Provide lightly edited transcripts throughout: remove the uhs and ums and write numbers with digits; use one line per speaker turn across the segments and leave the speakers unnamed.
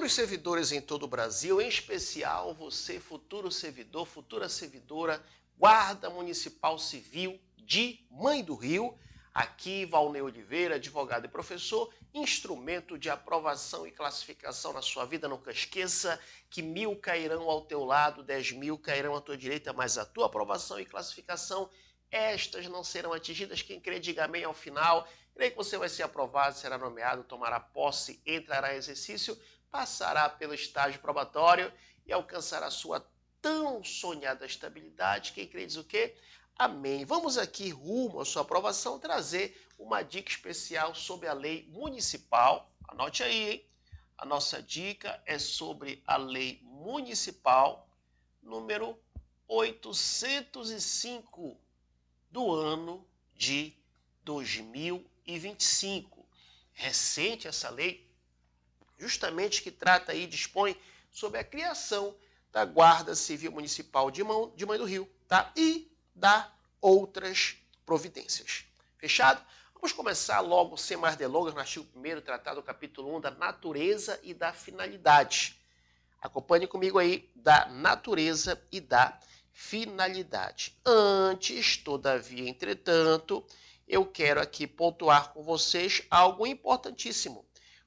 Futuros servidores em todo o Brasil, em especial você, futuro servidor, futura servidora, Guarda Municipal Civil de Mãe do Rio, aqui Valnei Oliveira, advogado e professor, instrumento de aprovação e classificação na sua vida. Nunca esqueça que 1000 cairão ao teu lado, 10.000 cairão à tua direita, mas a tua aprovação e classificação, estas não serão atingidas. Quem crê, diga amém ao final. Creio que você vai ser aprovado, será nomeado, tomará posse, entrará em exercício, passará pelo estágio probatório e alcançará sua tão sonhada estabilidade. Quem crê diz o quê? Amém. Vamos aqui, rumo à sua aprovação, trazer uma dica especial sobre a lei municipal. Anote aí, hein? A nossa dica é sobre a lei municipal número 805 do ano de 2025. Recente essa lei, justamente que trata aí, dispõe sobre a criação da Guarda Civil Municipal de Mãe do Rio, tá? E da outras providências. Fechado? Vamos começar logo, sem mais delongas, no artigo 1º, tratado do capítulo 1 da natureza e da finalidade. Acompanhe comigo aí, da natureza e da finalidade. Antes, todavia, entretanto, eu quero aqui pontuar com vocês algo importantíssimo.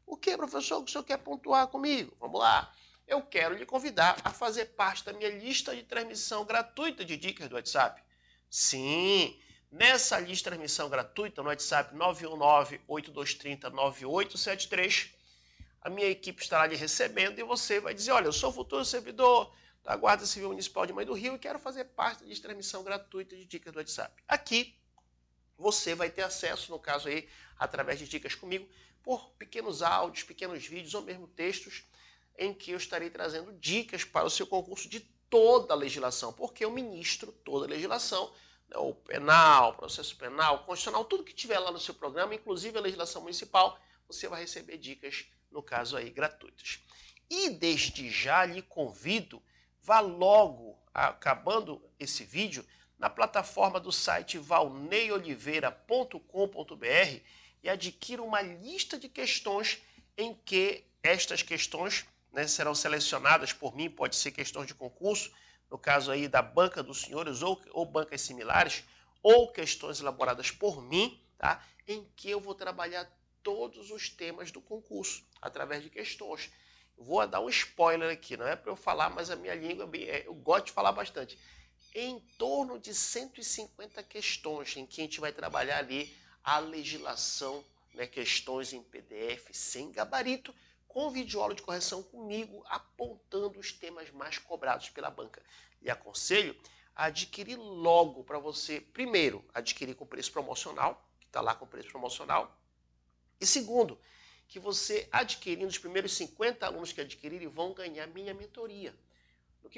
O que, professor, que o senhor quer pontuar comigo? Vamos lá. Eu quero lhe convidar a fazer parte da minha lista de transmissão gratuita de dicas do WhatsApp. Sim, nessa lista de transmissão gratuita no WhatsApp 919-8230-9873, a minha equipe estará lhe recebendo e você vai dizer, olha, eu sou futuro servidor da Guarda Civil Municipal de Mãe do Rio e quero fazer parte da lista de transmissão gratuita de dicas do WhatsApp. Aqui, você vai ter acesso, no caso aí, através de dicas comigo, por pequenos áudios, pequenos vídeos ou mesmo textos, em que eu estarei trazendo dicas para o seu concurso de toda a legislação, porque eu ministro toda a legislação, né, o penal, processo penal, constitucional, tudo que tiver lá no seu programa, inclusive a legislação municipal, você vai receber dicas, no caso aí, gratuitas. E desde já lhe convido, vá logo, acabando esse vídeo, na plataforma do site valneioliveira.com.br e adquira uma lista de questões em que estas questões, né, serão selecionadas por mim, pode ser questões de concurso, no caso aí da banca dos senhores ou bancas similares, ou questões elaboradas por mim, tá, em que eu vou trabalhar todos os temas do concurso, através de questões. Vou dar um spoiler aqui, não é para eu falar, mas a minha língua, eu gosto de falar bastante. Em torno de 150 questões em que a gente vai trabalhar ali a legislação, né, questões em PDF sem gabarito, com videoaula de correção comigo, apontando os temas mais cobrados pela banca. E aconselho a adquirir logo para você, primeiro, adquirir com preço promocional, que está lá com preço promocional, e segundo, que você adquirindo, os primeiros 50 alunos que adquirirem vão ganhar minha mentoria. No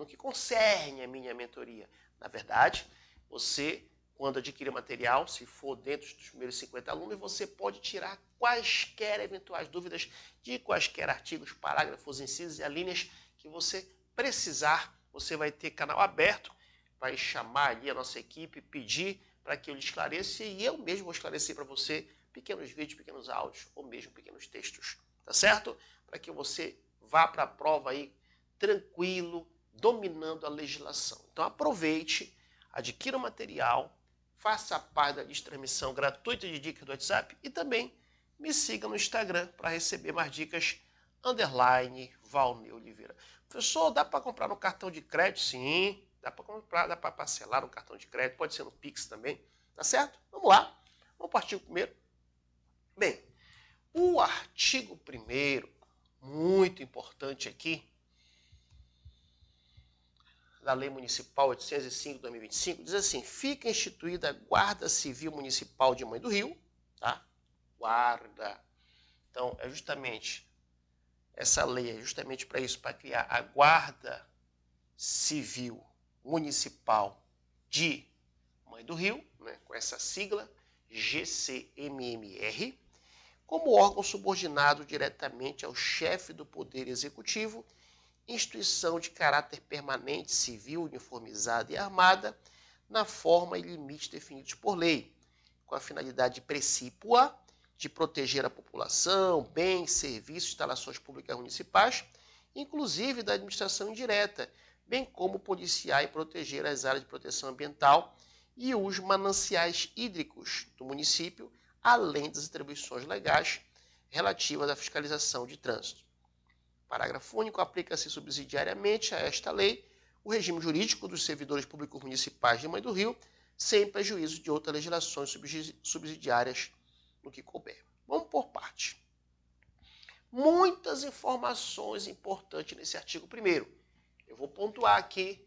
que concerne a minha mentoria, na verdade, você, quando adquirir material, se for dentro dos primeiros 50 alunos, você pode tirar quaisquer eventuais dúvidas de quaisquer artigos, parágrafos, incisos e alíneas que você precisar. Você vai ter canal aberto, vai chamar ali a nossa equipe, pedir para que eu lhe esclareça e eu mesmo vou esclarecer para você pequenos vídeos, pequenos áudios ou mesmo pequenos textos, tá certo? Para que você vá para a prova aí tranquilo, dominando a legislação. Então aproveite, adquira o material, faça parte da lista de transmissão gratuita de dicas do WhatsApp e também me siga no Instagram para receber mais dicas, _Valnei Oliveira. Professor, dá para comprar no cartão de crédito? Sim, dá para comprar, dá para parcelar no cartão de crédito, pode ser no Pix também, tá certo? Vamos lá, vamos partir o primeiro. Bem, o artigo 1º, muito importante aqui, da Lei Municipal 805 de 2025, diz assim, fica instituída a Guarda Civil Municipal de Mãe do Rio, tá? Guarda. Então, é justamente, essa lei é justamente para isso, para criar a Guarda Civil Municipal de Mãe do Rio, né, com essa sigla, GCMMR, como órgão subordinado diretamente ao chefe do Poder Executivo, instituição de caráter permanente, civil, uniformizada e armada, na forma e limites definidos por lei, com a finalidade precípua de proteger a população, bens, serviços, instalações públicas municipais, inclusive da administração indireta, bem como policiar e proteger as áreas de proteção ambiental e os mananciais hídricos do município, além das atribuições legais relativas à fiscalização de trânsito. Parágrafo único. Aplica-se subsidiariamente a esta lei o regime jurídico dos servidores públicos municipais de Mãe do Rio, sem prejuízo de outras legislações subsidiárias no que couber. Vamos por parte. Muitas informações importantes nesse artigo 1º. Eu vou pontuar aqui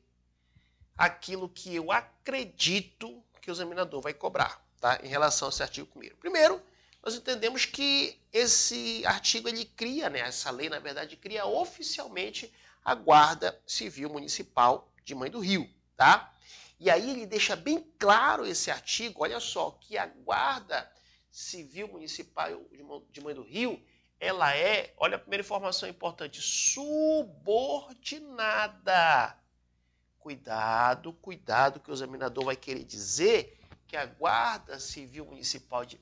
aquilo que eu acredito que o examinador vai cobrar, tá? Em relação a esse artigo 1º. Primeiro, nós entendemos que esse artigo ele cria, né, essa lei, na verdade, cria oficialmente a Guarda Civil Municipal de Mãe do Rio, tá? E aí ele deixa bem claro esse artigo, olha só, que a Guarda Civil Municipal de Mãe do Rio, ela é, olha a primeira informação importante, subordinada. Cuidado, cuidado, que o examinador vai querer dizer que a Guarda Civil Municipal de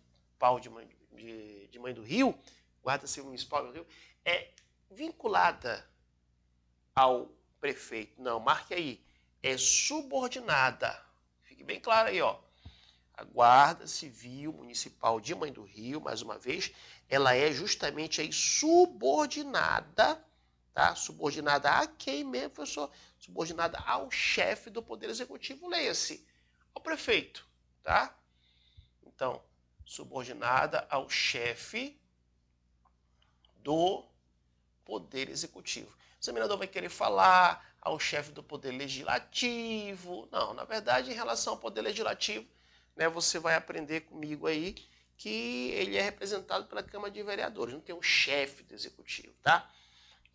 Mãe do Rio, Guarda Civil Municipal de Mãe do Rio, é vinculada ao prefeito. Não, marque aí. É subordinada. Fique bem claro aí, ó. A Guarda Civil Municipal de Mãe do Rio, mais uma vez, ela é justamente aí subordinada, tá? Subordinada a quem mesmo, professor? Subordinada ao chefe do Poder Executivo, leia-se, ao prefeito, tá? Então, subordinada ao chefe do Poder Executivo. O examinador vai querer falar ao chefe do Poder Legislativo. Não, na verdade, em relação ao Poder Legislativo, né, você vai aprender comigo aí que ele é representado pela Câmara de Vereadores, não tem um chefe do Executivo, tá?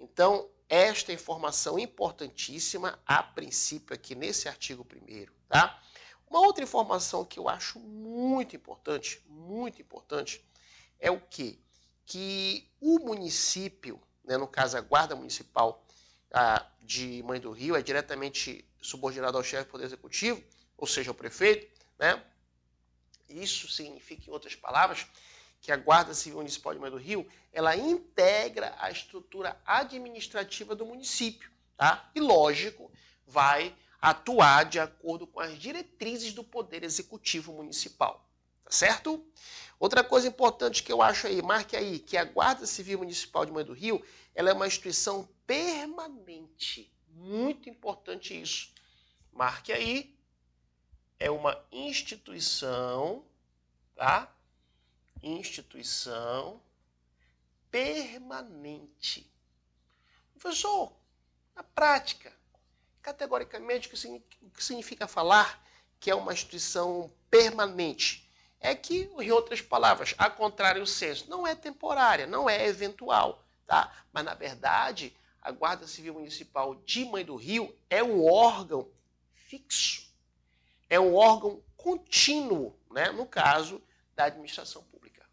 Então, esta informação importantíssima, a princípio, aqui nesse artigo 1º, tá? Uma outra informação que eu acho muito importante, é o quê? Que o município, né, no caso a Guarda Municipal de Mãe do Rio, é diretamente subordinado ao chefe do Poder Executivo, ou seja, ao prefeito, né? Isso significa, em outras palavras, que a Guarda Civil Municipal de Mãe do Rio, ela integra a estrutura administrativa do município, tá? E, lógico, vai atuar de acordo com as diretrizes do Poder Executivo Municipal, tá certo? Outra coisa importante que eu acho aí, marque aí, que a Guarda Civil Municipal de Mãe do Rio, ela é uma instituição permanente, muito importante isso. Marque aí, é uma instituição, tá? Instituição permanente. Professor, na prática, categoricamente, o que significa falar que é uma instituição permanente? É que, em outras palavras, a contrário do senso, não é temporária, não é eventual, tá? Mas, na verdade, a Guarda Civil Municipal de Mãe do Rio é um órgão fixo, é um órgão contínuo, né? No caso da administração pública.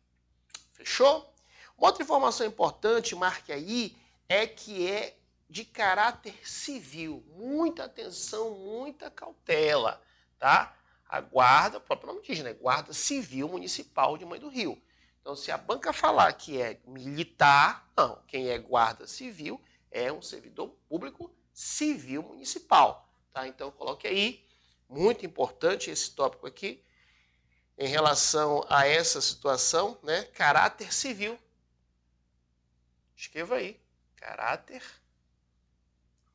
Fechou? Uma outra informação importante, marque aí, é que é de caráter civil. Muita atenção, muita cautela, tá? A guarda, o próprio nome diz, né? Guarda Civil Municipal de Mãe do Rio. Então, se a banca falar que é militar, não. Quem é guarda civil é um servidor público civil municipal, tá? Então, coloque aí, muito importante esse tópico aqui, em relação a essa situação, né? Caráter civil. Escreva aí, caráter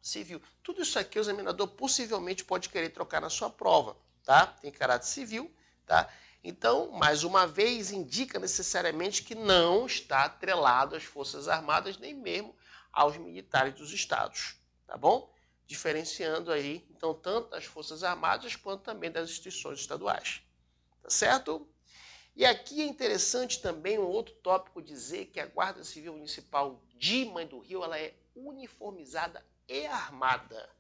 civil. Tudo isso aqui o examinador possivelmente pode querer trocar na sua prova, tá? Tem caráter civil, tá? Então, mais uma vez, indica necessariamente que não está atrelado às Forças Armadas, nem mesmo aos militares dos estados, tá bom? Diferenciando aí, então, tanto das Forças Armadas quanto também das instituições estaduais, tá certo? E aqui é interessante também um outro tópico dizer que a Guarda Civil Municipal de Mãe do Rio, ela é uniformizada e armada.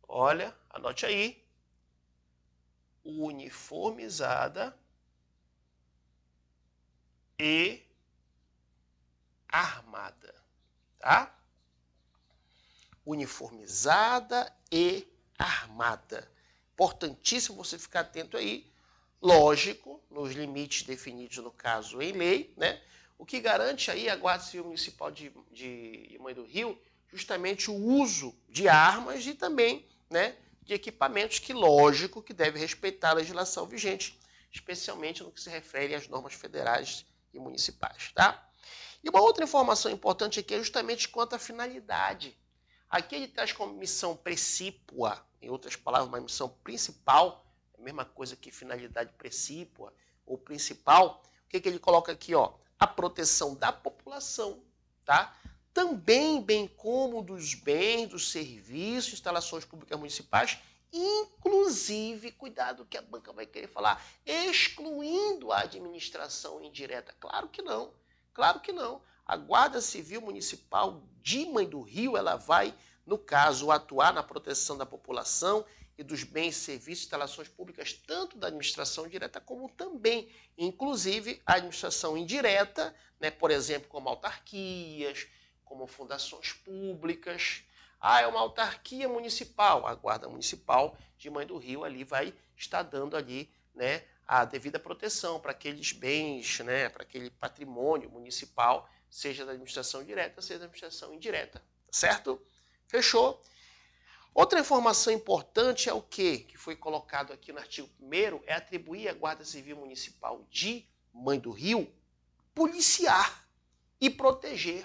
Olha, anote aí. Uniformizada e armada, tá? Uniformizada e armada. Importantíssimo você ficar atento aí, lógico, nos limites definidos, no caso, em lei, né? O que garante aí a Guarda Civil Municipal de Mãe do Rio justamente o uso de armas e também, né, de equipamentos que, lógico, que deve respeitar a legislação vigente, especialmente no que se refere às normas federais e municipais, tá? E uma outra informação importante aqui é justamente quanto à finalidade. Aqui ele traz como missão precípua, em outras palavras, uma missão principal, a mesma coisa que finalidade precípua ou principal. O que ele coloca aqui, ó? A proteção da população, tá? Também, bem como dos bens, dos serviços, instalações públicas municipais, inclusive, cuidado que a banca vai querer falar, excluindo a administração indireta. Claro que não, claro que não. A Guarda Civil Municipal de Mãe do Rio, ela vai, no caso, atuar na proteção da população e dos bens, serviços e instalações públicas, tanto da administração direta como também, inclusive, a administração indireta, né, por exemplo, como autarquias, como fundações públicas. Ah, é uma autarquia municipal. A Guarda Municipal de Mãe do Rio ali vai estar dando ali, né, a devida proteção para aqueles bens, né, para aquele patrimônio municipal, seja da administração direta, seja da administração indireta. Certo? Fechou? Outra informação importante é o quê? Que foi colocado aqui no artigo 1º, é atribuir à Guarda Civil Municipal de Mãe do Rio policiar e proteger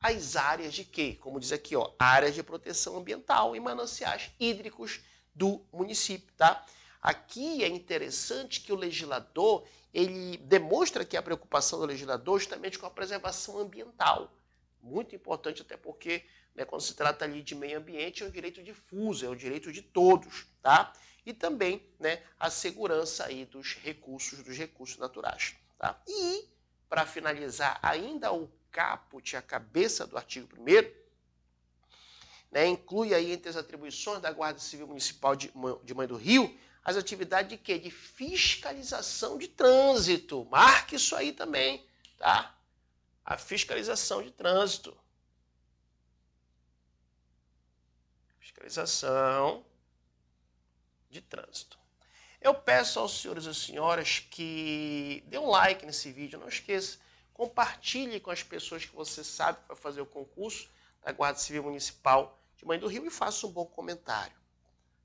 as áreas de quê? Como diz aqui, ó, áreas de proteção ambiental e mananciais hídricos do município, tá? Aqui é interessante que o legislador, ele demonstra que a preocupação do legislador justamente com a preservação ambiental. Muito importante, até porque, né, quando se trata ali de meio ambiente, é um direito difuso, é um direito de todos, tá? E também, né, a segurança aí dos recursos naturais, tá? E, para finalizar, ainda o caput, a cabeça do artigo 1º, né, inclui aí entre as atribuições da Guarda Civil Municipal de Mãe do Rio, as atividades de quê? De fiscalização de trânsito. Marque isso aí também, tá? A fiscalização de trânsito. Fiscalização de trânsito. Eu peço aos senhores e senhoras que dê um like nesse vídeo. Não esqueça, compartilhe com as pessoas que você sabe que vai fazer o concurso da Guarda Civil Municipal de Mãe do Rio e faça um bom comentário.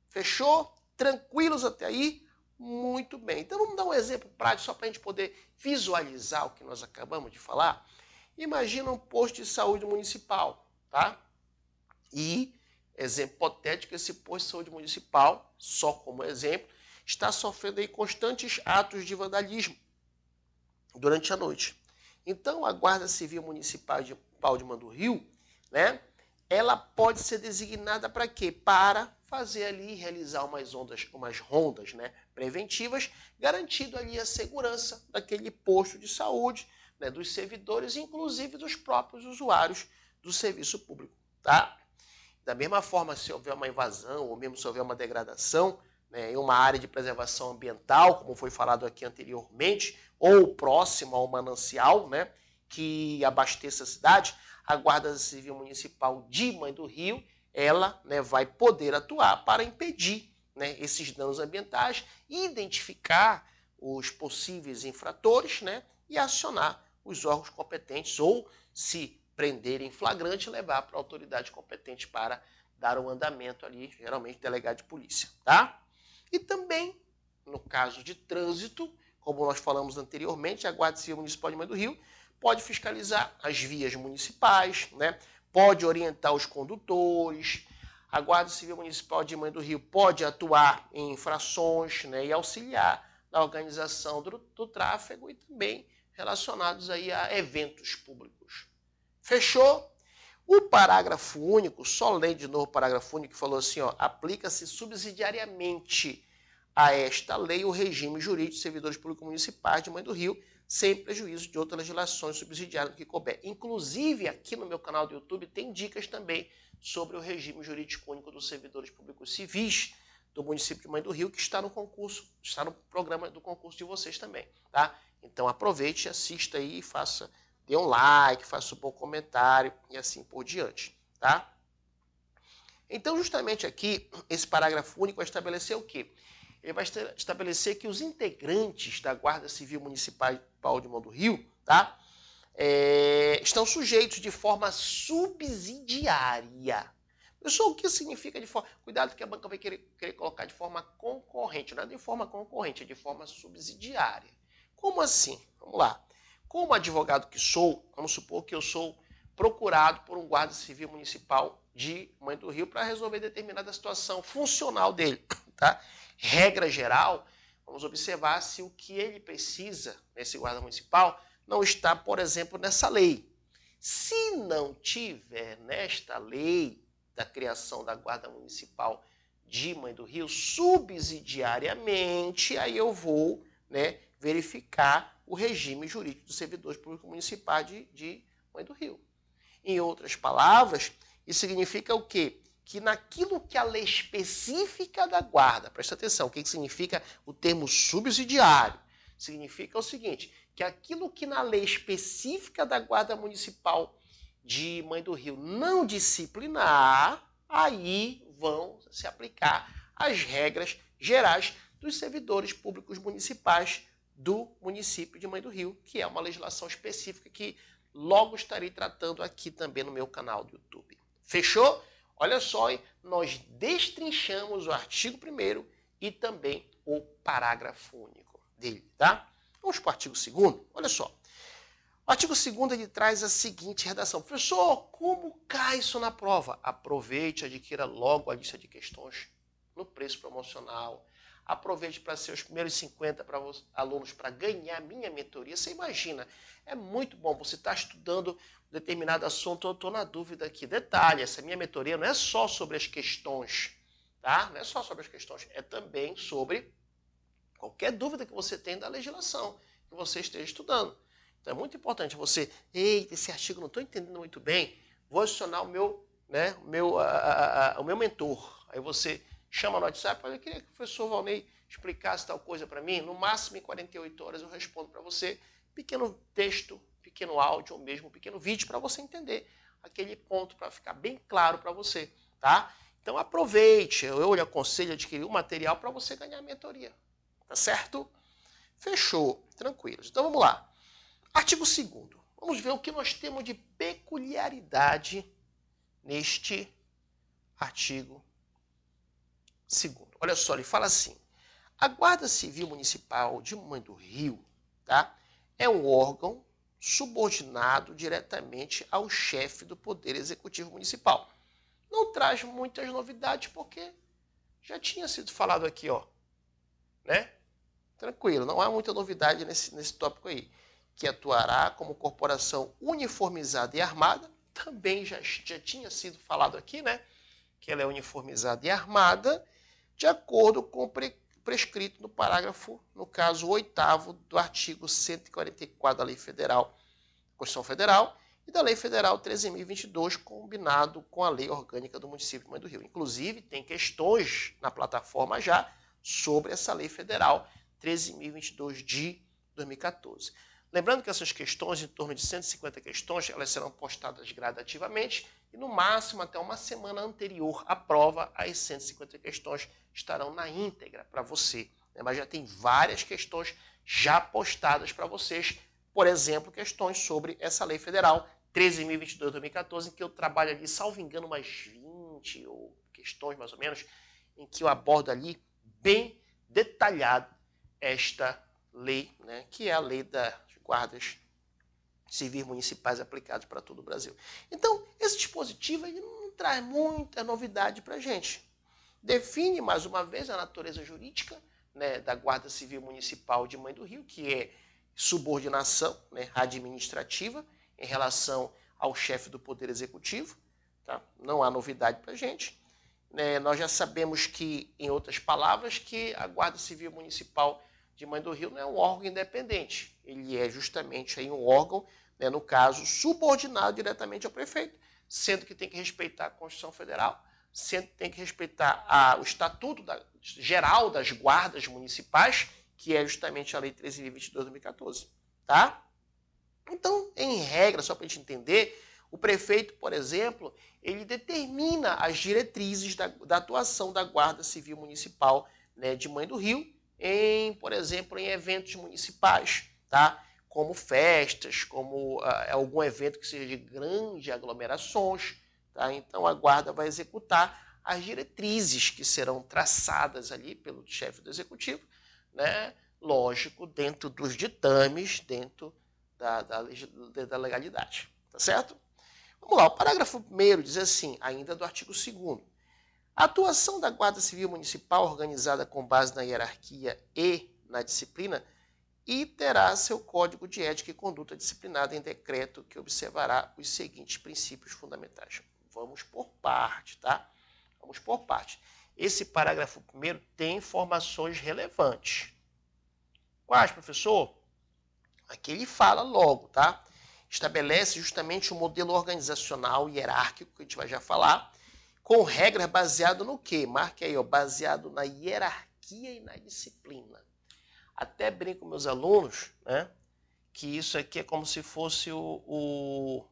Fechou? Tranquilos até aí? Muito bem. Então vamos dar um exemplo prático só para a gente poder visualizar o que nós acabamos de falar. Imagina um posto de saúde municipal, tá? E, exemplo hipotético, esse posto de saúde municipal, só como exemplo, está sofrendo aí constantes atos de vandalismo durante a noite. Então, a Guarda Civil Municipal de Mãe do Rio, né, ela pode ser designada para quê? Para fazer ali, realizar umas rondas, né, preventivas, garantindo ali a segurança daquele posto de saúde, né, dos servidores, inclusive dos próprios usuários do serviço público, tá? Da mesma forma, se houver uma invasão ou mesmo se houver uma degradação, né, em uma área de preservação ambiental, como foi falado aqui anteriormente, ou próximo ao manancial, né, que abasteça a cidade, a Guarda Civil Municipal de Mãe do Rio, ela, né, vai poder atuar para impedir, né, esses danos ambientais, identificar os possíveis infratores, né, e acionar os órgãos competentes ou, se prender em flagrante, levar para a autoridade competente para dar um andamento ali, geralmente delegado de polícia, tá? E também, no caso de trânsito, como nós falamos anteriormente, a Guarda Civil Municipal de Mãe do Rio pode fiscalizar as vias municipais, né? Pode orientar os condutores. A Guarda Civil Municipal de Mãe do Rio pode atuar em infrações, né, e auxiliar na organização do tráfego e também relacionados aí a eventos públicos. Fechou? O parágrafo único, só lendo de novo o parágrafo único, que falou assim, ó, aplica-se subsidiariamente a esta lei o regime jurídico de servidores públicos municipais de Mãe do Rio, sem prejuízo de outras legislações subsidiárias que couber. Inclusive, aqui no meu canal do YouTube tem dicas também sobre o regime jurídico único dos servidores públicos civis do município de Mãe do Rio, que está no concurso, está no programa do concurso de vocês também, tá? Então aproveite, assista aí e faça, dê um like, faça um bom comentário e assim por diante, tá? Então, justamente aqui, esse parágrafo único vai estabelecer o quê? ele vai estabelecer que os integrantes da Guarda Civil Municipal de Mão do Rio, tá? Estão sujeitos de forma subsidiária. Pessoal, o que significa de forma... Cuidado que a banca vai querer colocar de forma concorrente. Não é de forma concorrente, é de forma subsidiária. Como assim? Vamos lá. Como advogado que sou, vamos supor que eu sou procurado por um guarda civil municipal de Mãe do Rio para resolver determinada situação funcional dele. Tá? Regra geral, vamos observar se o que ele precisa, nesse guarda municipal, não está, por exemplo, nessa lei. Se não tiver nesta lei da criação da Guarda Municipal de Mãe do Rio, subsidiariamente, aí eu vou, né, verificar o regime jurídico dos servidores públicos municipais de Mãe do Rio. Em outras palavras, isso significa o quê? Que naquilo que a lei específica da guarda, presta atenção, o que significa o termo subsidiário? Significa o seguinte, que aquilo que na lei específica da Guarda Municipal de Mãe do Rio não disciplinar, aí vão se aplicar as regras gerais dos servidores públicos municipais do município de Mãe do Rio, que é uma legislação específica que logo estarei tratando aqui também no meu canal do YouTube. Fechou? Olha só, hein? Nós destrinchamos o artigo 1º e também o parágrafo único dele, tá? Vamos para o artigo 2º? Olha só. O artigo 2º ele traz a seguinte redação. Professor, como cai isso na prova? Aproveite, adquira logo a lista de questões no preço promocional. Aproveite para ser os primeiros 50 para os alunos para ganhar minha mentoria. Você imagina, é muito bom. Você está estudando um determinado assunto, eu estou na dúvida aqui. Detalhe, essa minha mentoria não é só sobre as questões, tá? Não é só sobre as questões, é também sobre qualquer dúvida que você tenha da legislação que você esteja estudando. Então é muito importante você, eita, esse artigo não estou entendendo muito bem, vou adicionar o meu mentor. Aí você chama no WhatsApp, eu queria que o professor Valnei explicasse tal coisa para mim, no máximo em 48 horas eu respondo para você, pequeno texto, pequeno áudio ou mesmo pequeno vídeo para você entender aquele ponto, para ficar bem claro para você, tá? Então aproveite, eu lhe aconselho a adquirir o material para você ganhar a mentoria, tá certo? Fechou, tranquilos. Então vamos lá. Artigo 2º. Vamos ver o que nós temos de peculiaridade neste artigo 2º. Olha só, ele fala assim. A Guarda Civil Municipal de Mãe do Rio, tá, é um órgão subordinado diretamente ao chefe do Poder Executivo Municipal. Não traz muitas novidades porque já tinha sido falado aqui, ó, né? Tranquilo, não há muita novidade nesse tópico aí. Que atuará como corporação uniformizada e armada, também já tinha sido falado aqui, né? Que ela é uniformizada e armada, de acordo com o prescrito no parágrafo, no caso, 8º do artigo 144 da Lei Federal, Constituição Federal, e da Lei Federal 13.022, combinado com a Lei Orgânica do Município de Mãe do Rio. Inclusive, tem questões na plataforma já sobre essa Lei Federal 13.022 de 2014. Lembrando que essas questões, em torno de 150 questões, elas serão postadas gradativamente e, no máximo, até uma semana anterior à prova, as 150 questões estarão na íntegra para você. Mas já tem várias questões já postadas para vocês, por exemplo, questões sobre essa lei federal 13.022 de 2014, em que eu trabalho ali, salvo engano, umas 20 ou questões mais ou menos, em que eu abordo ali bem detalhado esta lei, né, que é a lei das guardas civis municipais aplicados para todo o Brasil. Então, esse dispositivo ele não traz muita novidade para a gente. Define, mais uma vez, a natureza jurídica, né, da Guarda Civil Municipal de Mãe do Rio, que é subordinação, né, administrativa em relação ao chefe do Poder Executivo. Tá? Não há novidade para a gente. Nós já sabemos que, em outras palavras, que a Guarda Civil Municipal de Mãe do Rio não é um órgão independente. Ele é justamente aí um órgão, né, no caso, subordinado diretamente ao prefeito, sendo que tem que respeitar a Constituição Federal, sendo que tem que respeitar o Estatuto Geral das Guardas Municipais, que é justamente a Lei 13.022 de 2014. Tá? Então, em regra, só para a gente entender, O prefeito, por exemplo, ele determina as diretrizes da atuação da Guarda Civil Municipal, né, de Mãe do Rio, por exemplo, em eventos municipais, tá? Como festas, como algum evento que seja de grandes aglomerações, tá? Então a Guarda vai executar as diretrizes que serão traçadas ali pelo chefe do executivo, né? Lógico, dentro dos ditames, dentro da legalidade, tá certo? Vamos lá, o parágrafo 1º diz assim, ainda do artigo 2º. A atuação da Guarda Civil Municipal organizada com base na hierarquia e na disciplina e terá seu código de ética e conduta disciplinada em decreto que observará os seguintes princípios fundamentais. Vamos por parte, tá? Vamos por parte. Esse parágrafo 1º tem informações relevantes. Quais, professor? Aqui ele fala logo, tá? Estabelece justamente um modelo organizacional hierárquico, que a gente vai já falar, com regras baseado no quê? Marque aí, ó, baseado na hierarquia e na disciplina. Até brinco com meus alunos, né, que isso aqui é como se fosse o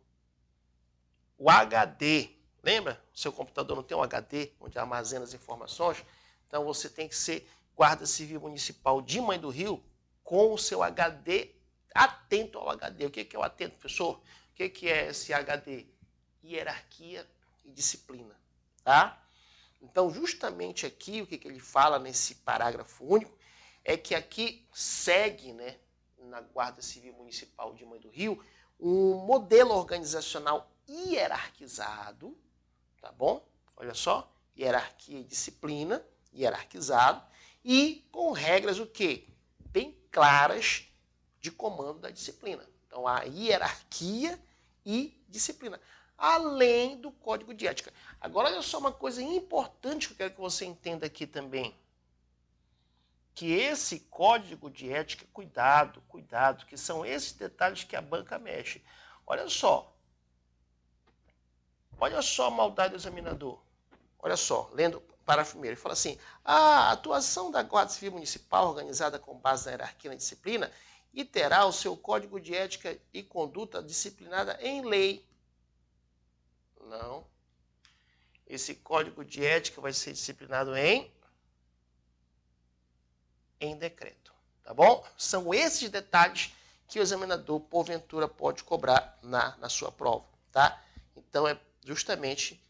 HD. Lembra? O seu computador não tem um HD, onde armazena as informações? Então você tem que ser Guarda Civil Municipal de Mãe do Rio com o seu HD atento ao HD. O que é o atento, professor? O que é esse HD? Hierarquia e disciplina. Tá? Então, justamente aqui, o que ele fala nesse parágrafo único é que aqui segue, né, na Guarda Civil Municipal de Mãe do Rio, um modelo organizacional hierarquizado, tá bom? Olha só, hierarquia e disciplina, hierarquizado, e com regras o quê? Bem claras de comando da disciplina. Então, a hierarquia e disciplina, além do código de ética. Agora, olha só uma coisa importante que eu quero que você entenda aqui também. Que esse código de ética, cuidado, que são esses detalhes que a banca mexe. Olha só a maldade do examinador. Olha só, lendo o parágrafo 1º, ele fala assim, a atuação da Guarda Civil Municipal, organizada com base na hierarquia e na disciplina, e terá o seu código de ética e conduta disciplinada em lei. Não. Esse código de ética vai ser disciplinado em decreto. Tá bom? São esses detalhes que o examinador, porventura, pode cobrar na sua prova. Tá? Então, é justamente,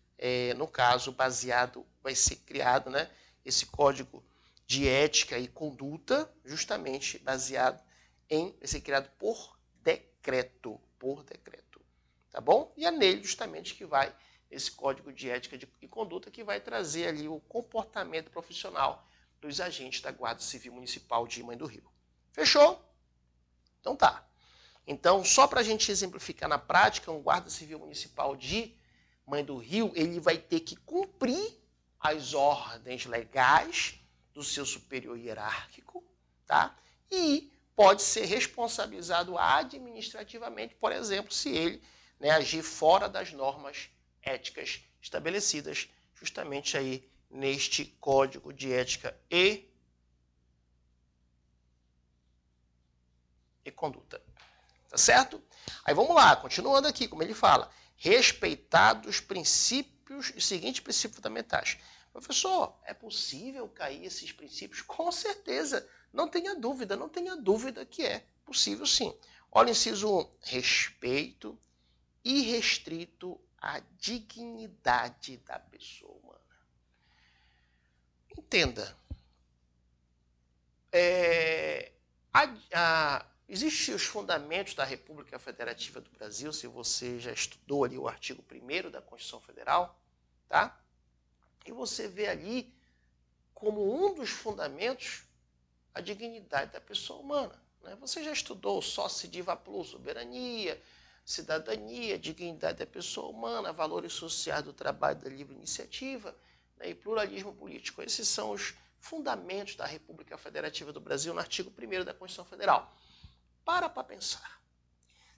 no caso, baseado, vai ser criado, né, esse código de ética e conduta, justamente baseado vai ser criado por decreto. Tá bom? E é nele, justamente, que vai esse código de ética e conduta que vai trazer ali o comportamento profissional dos agentes da Guarda Civil Municipal de Mãe do Rio. Fechou? Então tá. Então, só para a gente exemplificar na prática, um Guarda Civil Municipal de Mãe do Rio, ele vai ter que cumprir as ordens legais do seu superior hierárquico, tá? E pode ser responsabilizado administrativamente, por exemplo, se ele, né, agir fora das normas éticas estabelecidas justamente aí neste código de ética e conduta. Tá certo? Aí vamos lá, continuando aqui, como ele fala. Respeitados os princípios, os seguintes princípios fundamentais. Professor, é possível cair esses princípios? Com certeza, não tenha dúvida que é possível sim. Olha o inciso 1, respeito irrestrito à dignidade da pessoa humana. Entenda, existem os fundamentos da República Federativa do Brasil, se você já estudou ali o artigo 1º da Constituição Federal, tá? E você vê ali como um dos fundamentos a dignidade da pessoa humana. Né? Você já estudou Soci Diva Plus, soberania, cidadania, dignidade da pessoa humana, valores sociais do trabalho da livre iniciativa, né, e pluralismo político. Esses são os fundamentos da República Federativa do Brasil no artigo 1º da Constituição Federal. Para pensar.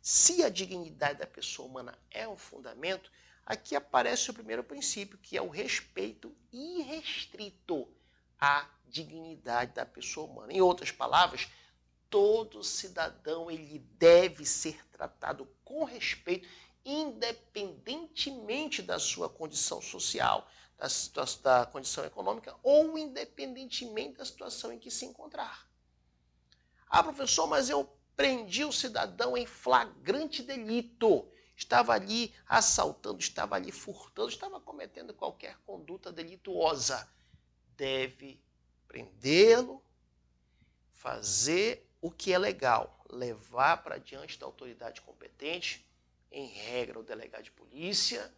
Se a dignidade da pessoa humana é um fundamento, aqui aparece o primeiro princípio, que é o respeito irrestrito à dignidade da pessoa humana. Em outras palavras, todo cidadão ele deve ser tratado com respeito independentemente da sua condição social, da condição econômica ou independentemente da situação em que se encontrar. Ah, professor, mas eu prendi o cidadão em flagrante delito. Estava ali assaltando, estava ali furtando, estava cometendo qualquer conduta delituosa. Deve prendê-lo, fazer o que é legal, levar para diante da autoridade competente, em regra o delegado de polícia,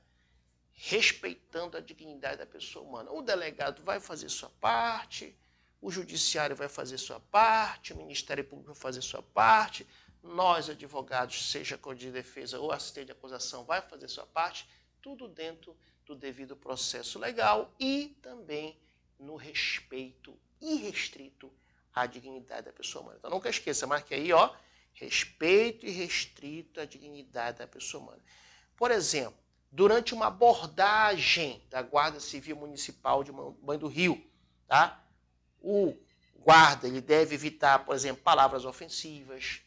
respeitando a dignidade da pessoa humana. O delegado vai fazer sua parte, o judiciário vai fazer sua parte, o Ministério Público vai fazer sua parte, nós, advogados, seja Código de Defesa ou assistente de acusação, vai fazer sua parte, tudo dentro do devido processo legal e também no respeito irrestrito à dignidade da pessoa humana. Então nunca esqueça, marque aí, ó, respeito irrestrito à dignidade da pessoa humana. Por exemplo, durante uma abordagem da Guarda Civil Municipal de Banho do Rio, tá? O guarda ele deve evitar, por exemplo, palavras ofensivas,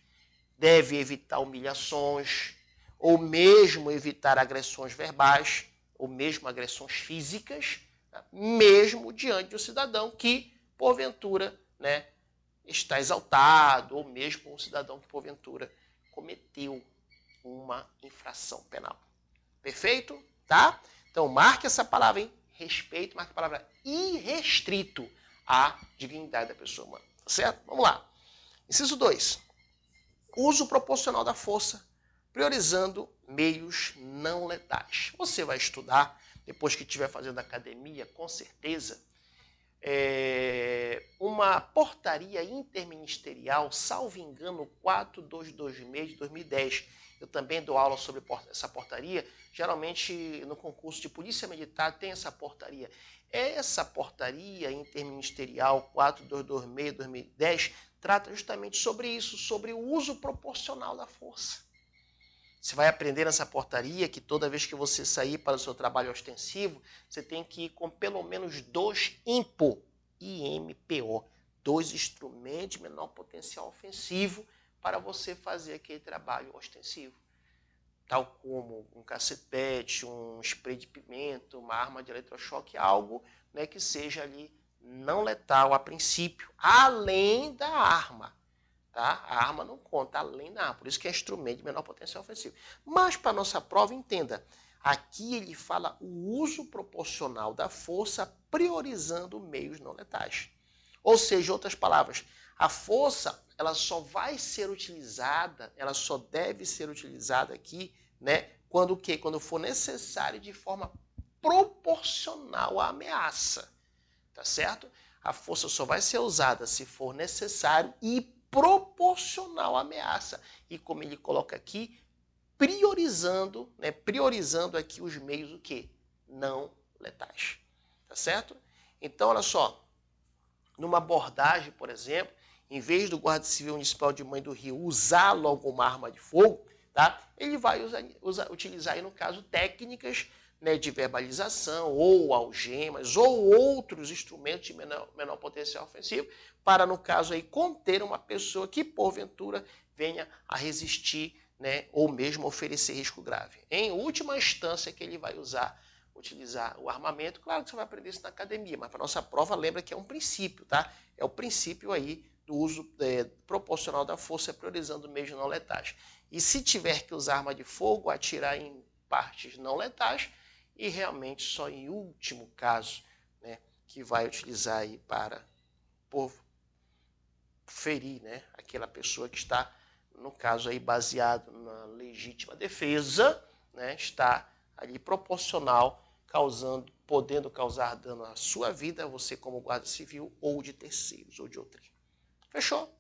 deve evitar humilhações, ou mesmo evitar agressões verbais, ou mesmo agressões físicas, tá? Mesmo diante do cidadão que, porventura, né, está exaltado, ou mesmo um cidadão que, porventura, cometeu uma infração penal. Perfeito? Tá? Então, marque essa palavra, hein? Respeito, marque a palavra irrestrito à dignidade da pessoa humana. Tá certo? Vamos lá. Inciso 2. Uso proporcional da força, priorizando meios não letais. Você vai estudar, depois que estiver fazendo academia, com certeza, uma portaria interministerial, salvo engano, 4.226 de 2010. Eu também dou aula sobre essa portaria. Geralmente, no concurso de Polícia Militar, tem essa portaria. Essa portaria interministerial 4.226 de 2010 trata justamente sobre isso, sobre o uso proporcional da força. Você vai aprender nessa portaria que toda vez que você sair para o seu trabalho ostensivo, você tem que ir com pelo menos 2 IMPO, IMPO, 2 instrumentos de menor potencial ofensivo para você fazer aquele trabalho ostensivo. Tal como um cacetete, um spray de pimenta, uma arma de eletrochoque, algo, né, que seja ali não letal a princípio, além da arma. Tá? A arma não conta, além da arma. Por isso que é instrumento de menor potencial ofensivo. Mas para nossa prova, entenda, aqui ele fala o uso proporcional da força priorizando meios não letais. Ou seja, em outras palavras, a força ela só vai ser utilizada, ela só deve ser utilizada aqui, né, quando o quê? Quando for necessário de forma proporcional à ameaça. Tá certo? A força só vai ser usada se for necessário e proporcional à ameaça. E como ele coloca aqui, priorizando, né, priorizando aqui os meios o quê? Não letais. Tá certo? Então, olha só, numa abordagem, por exemplo, em vez do Guarda Civil Municipal de Banho do Rio usar logo uma arma de fogo, tá? Ele vai utilizar, aí, no caso, técnicas, né, de verbalização, ou algemas, ou outros instrumentos de menor potencial ofensivo, para, no caso, aí, conter uma pessoa que, porventura, venha a resistir, né, ou mesmo oferecer risco grave. Em última instância, que ele vai utilizar o armamento, claro que você vai aprender isso na academia, mas para nossa prova lembra que é um princípio, tá? É o princípio aí do uso proporcional da força priorizando meios não letais. E se tiver que usar arma de fogo, atirar em partes não letais e realmente só em último caso, né, que vai utilizar aí para ferir, né, aquela pessoa que está, no caso aí baseado na legítima defesa, né, está ali proporcional, podendo causar dano à sua vida, você como guarda civil, ou de terceiros, ou de outrem. Fechou?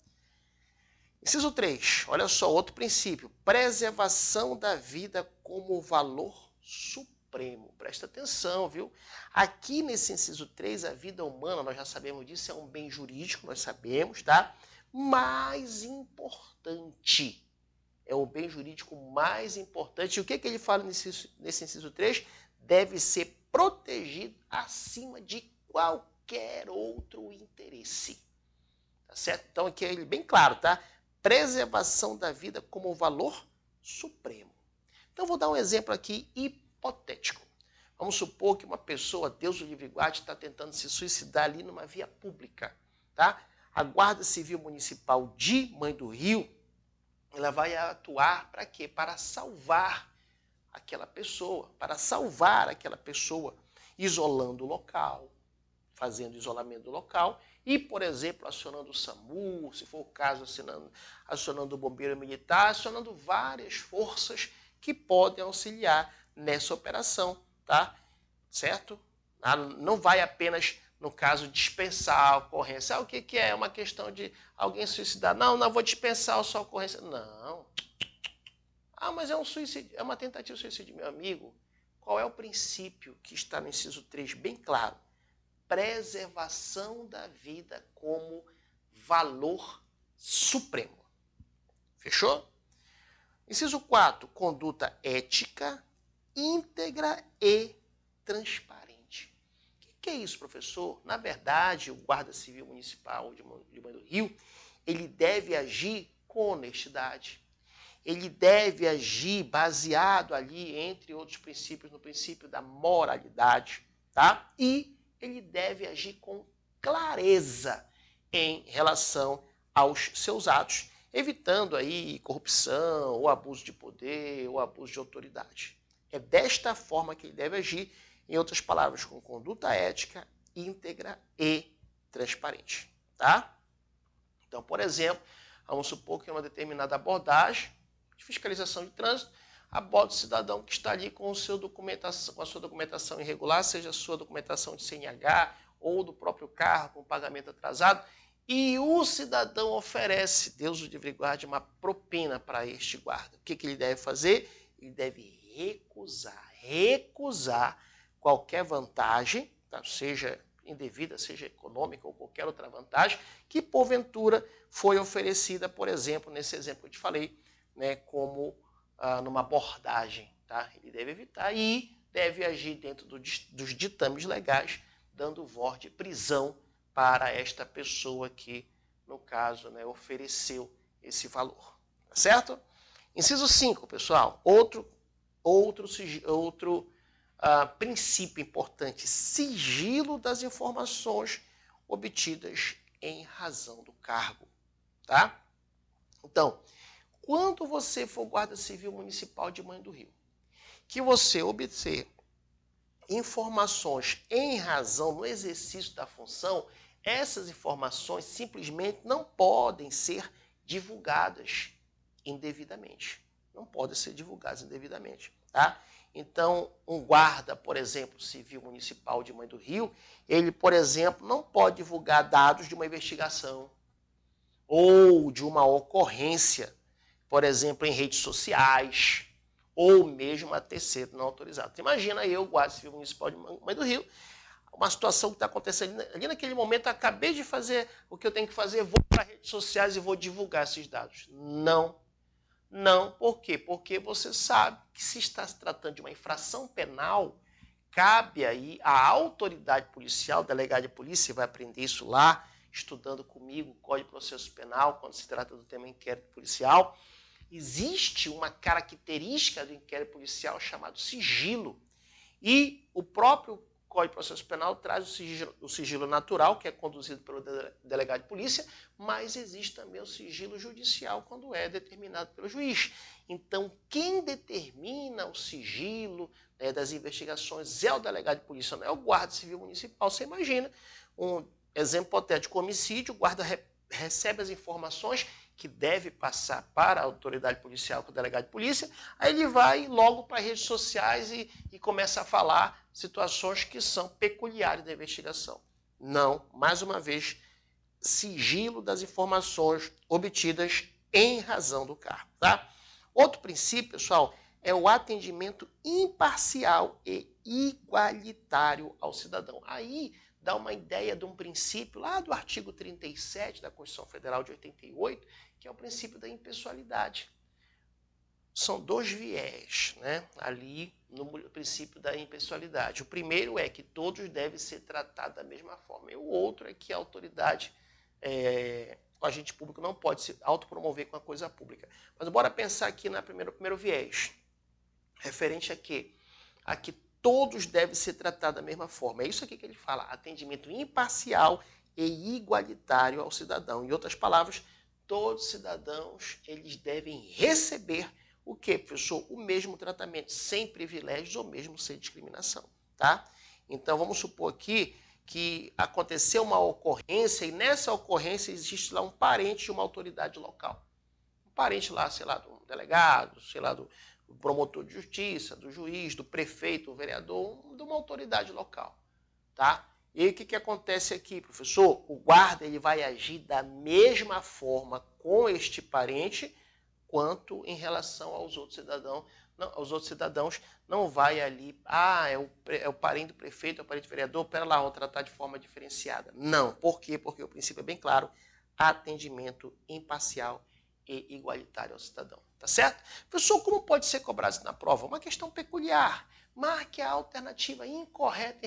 Inciso 3, olha só, outro princípio, preservação da vida como valor supremo. Presta atenção, viu? Aqui nesse inciso 3, a vida humana, nós já sabemos disso, é um bem jurídico, nós sabemos, tá? Mais importante, é o bem jurídico mais importante. E o que ele fala nesse inciso 3? Deve ser protegido acima de qualquer outro interesse. Tá certo? Então aqui é bem claro, tá? Preservação da vida como valor supremo. Então, vou dar um exemplo aqui hipotético. Vamos supor que uma pessoa, Deus o livre guarde, está tentando se suicidar ali numa via pública, tá? A Guarda Civil Municipal de Mãe do Rio, ela vai atuar para quê? Para salvar aquela pessoa, isolando o local, fazendo isolamento do local e, por exemplo, acionando o SAMU, se for o caso, acionando o bombeiro militar, acionando várias forças que podem auxiliar nessa operação, tá? Certo? Não vai apenas, no caso, dispensar a ocorrência. O que é? É uma questão de alguém suicidar. Não vou dispensar a sua ocorrência. Não. Mas é um suicídio, é uma tentativa de suicídio, meu amigo. Qual é o princípio que está no inciso 3, bem claro? Preservação da vida como valor supremo. Fechou? Inciso 4, conduta ética, íntegra e transparente. O que é isso, professor? Na verdade, o Guarda Civil Municipal de Mãe do Rio, ele deve agir com honestidade. Ele deve agir baseado ali, entre outros princípios, no princípio da moralidade, tá? E ele deve agir com clareza em relação aos seus atos, evitando aí corrupção, ou abuso de poder, ou abuso de autoridade. É desta forma que ele deve agir, em outras palavras, com conduta ética, íntegra e transparente, tá? Então, por exemplo, vamos supor que em uma determinada abordagem de fiscalização de trânsito, aborda o cidadão que está ali com a sua documentação irregular, seja a sua documentação de CNH ou do próprio carro com pagamento atrasado, e o cidadão oferece, Deus o livre guarde, uma propina para este guarda. O que ele deve fazer? Ele deve recusar qualquer vantagem, tá? Seja indevida, seja econômica ou qualquer outra vantagem, que porventura foi oferecida, por exemplo, nesse exemplo que eu te falei, né, como numa abordagem, tá? Ele deve evitar e deve agir dentro dos ditames legais, dando voz de prisão para esta pessoa que, no caso, né, ofereceu esse valor. Tá certo? Inciso 5, pessoal. Outro princípio importante, sigilo das informações obtidas em razão do cargo. Tá? Então, quando você for Guarda Civil Municipal de Mãe do Rio, que você obter informações em razão no exercício da função, essas informações simplesmente não podem ser divulgadas indevidamente. Não podem ser divulgadas indevidamente, tá? Então, um guarda, por exemplo, civil municipal de Mãe do Rio, ele, por exemplo, não pode divulgar dados de uma investigação ou de uma ocorrência, por exemplo, em redes sociais, ou mesmo a terceiro não autorizado. Imagina eu, guarda civil municipal de Mãe do Rio, uma situação que está acontecendo ali naquele momento, acabei de fazer o que eu tenho que fazer, vou para redes sociais e vou divulgar esses dados. Não, por quê? Porque você sabe que se está se tratando de uma infração penal, cabe aí à autoridade policial, delegado de polícia, vai aprender isso lá, estudando comigo o Código de Processo Penal, quando se trata do tema inquérito policial. Existe uma característica do inquérito policial chamado sigilo. E o próprio Código de Processo Penal traz o sigilo natural, que é conduzido pelo delegado de polícia, mas existe também o sigilo judicial, quando é determinado pelo juiz. Então, quem determina o sigilo, né, das investigações é o delegado de polícia, não é o guarda civil municipal. Você imagina, um exemplo hipotético, homicídio, o guarda recebe as informações que deve passar para a autoridade policial, com o delegado de polícia, aí ele vai logo para as redes sociais e começa a falar situações que são peculiares da investigação. Não, mais uma vez, sigilo das informações obtidas em razão do cargo. Tá? Outro princípio, pessoal, é o atendimento imparcial e igualitário ao cidadão. Aí dá uma ideia de um princípio lá do artigo 37 da Constituição Federal de 88, que é o princípio da impessoalidade. São dois viés, né, ali no princípio da impessoalidade. O primeiro é que todos devem ser tratados da mesma forma. E o outro é que a autoridade, o agente público não pode se autopromover com a coisa pública. Mas bora pensar aqui no primeiro viés. referente a quê? A que todos devem ser tratados da mesma forma. É isso aqui que ele fala, atendimento imparcial e igualitário ao cidadão. Em outras palavras, todos os cidadãos eles devem receber o quê, professor? O mesmo tratamento, sem privilégios ou mesmo sem discriminação, tá? Então, vamos supor aqui que aconteceu uma ocorrência e nessa ocorrência existe lá um parente de uma autoridade local. Um parente lá, sei lá, do delegado, sei lá, do promotor de justiça, do juiz, do prefeito, do vereador, de uma autoridade local, tá? E aí o que acontece aqui, professor? O guarda ele vai agir da mesma forma com este parente quanto em relação aos outros cidadãos. Não, aos outros cidadãos não vai ali, é o parente do prefeito, é o parente do vereador, pera lá, vou tratar de forma diferenciada. Não, por quê? Porque o princípio é bem claro, atendimento imparcial e igualitário ao cidadão, tá certo? Professor, como pode ser cobrado isso na prova? Uma questão peculiar. Marque a alternativa incorreta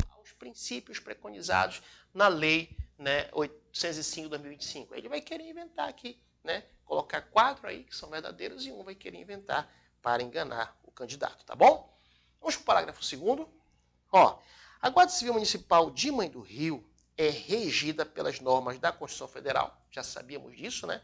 aos princípios preconizados na lei, né, 805/2025. Ele vai querer inventar aqui, né, colocar 4 aí que são verdadeiros e um vai querer inventar para enganar o candidato, tá bom? Vamos para o parágrafo 2º. Ó, a Guarda Civil Municipal de Mãe do Rio é regida pelas normas da Constituição Federal, já sabíamos disso, né?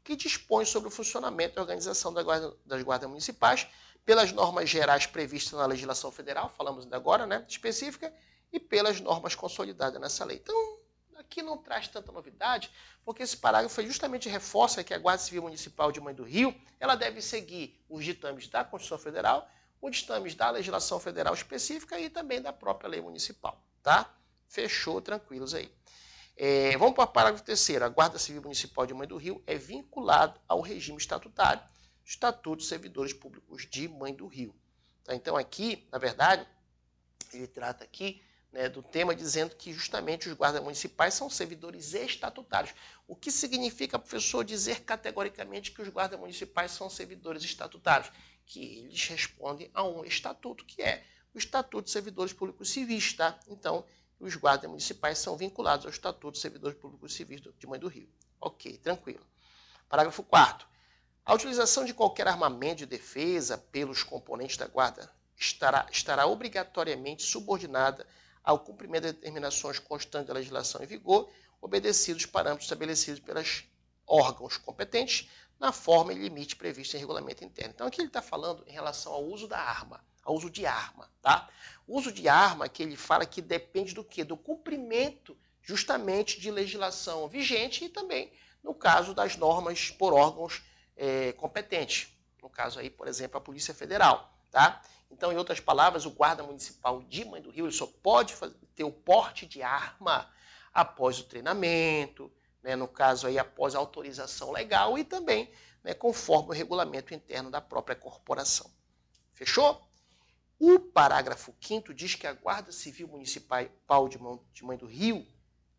Que dispõe sobre o funcionamento e organização das guardas municipais, pelas normas gerais previstas na legislação federal, falamos ainda agora, né? Específica, e pelas normas consolidadas nessa lei. Então, aqui não traz tanta novidade, porque esse parágrafo justamente reforça que a Guarda Civil Municipal de Mãe do Rio, ela deve seguir os ditames da Constituição Federal, os ditames da legislação federal específica e também da própria lei municipal, tá? Fechou, tranquilos aí. Vamos para o parágrafo 3º. A Guarda Civil Municipal de Mãe do Rio é vinculada ao regime estatutário, Estatuto dos Servidores Públicos de Mãe do Rio. Tá? Então aqui, na verdade, ele trata aqui, né, do tema dizendo que justamente os guardas municipais são servidores estatutários. O que significa, professor, dizer categoricamente que os guardas municipais são servidores estatutários? Que eles respondem a um estatuto, que é o Estatuto de Servidores Públicos Civis, tá? Então, os guardas municipais são vinculados ao Estatuto de Servidores Públicos Civis de Mãe do Rio. Ok, tranquilo. Parágrafo 4º. A utilização de qualquer armamento de defesa pelos componentes da guarda estará obrigatoriamente subordinada ao cumprimento de determinações constantes da legislação em vigor, obedecidos os parâmetros estabelecidos pelos órgãos competentes, na forma e limite previsto em regulamento interno. Então, aqui ele está falando em relação ao uso da arma, ao uso de arma, tá? O uso de arma, que ele fala que depende do quê? Do cumprimento, justamente, de legislação vigente e também, no caso, das normas por órgãos competentes. No caso aí, por exemplo, a Polícia Federal, tá? Então, em outras palavras, o guarda municipal de Mãe do Rio ele só pode ter o porte de arma após o treinamento, né, no caso aí após a autorização legal e também, né, conforme o regulamento interno da própria corporação. Fechou? O parágrafo 5º diz que a Guarda Civil Municipal de Mãe do Rio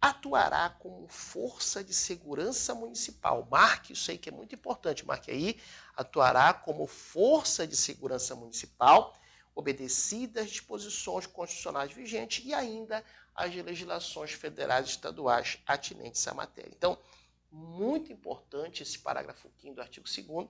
atuará como força de segurança municipal. Marque isso aí que é muito importante, marque aí. Atuará como força de segurança municipal, obedecida às disposições constitucionais vigentes e ainda às legislações federais e estaduais atinentes à matéria. Então, muito importante esse parágrafo 5º do artigo 2º,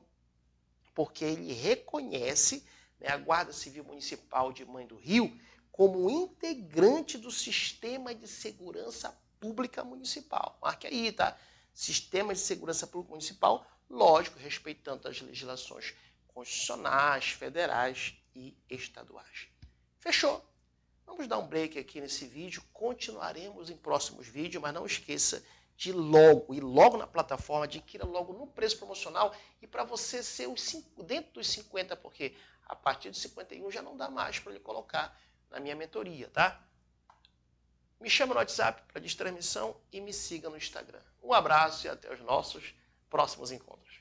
porque ele reconhece, né, a Guarda Civil Municipal de Mãe do Rio como integrante do sistema de segurança pública municipal. Marque aí, tá? Sistema de segurança pública municipal, lógico, respeitando as legislações constitucionais, federais e estaduais. Fechou? Vamos dar um break aqui nesse vídeo, continuaremos em próximos vídeos, mas não esqueça de ir logo na plataforma, adquira logo no preço promocional e para você ser dentro dos 50, porque a partir de 51 já não dá mais para ele colocar na minha mentoria, tá? Me chama no WhatsApp para distransmissão e me siga no Instagram. Um abraço e até os nossos próximos encontros.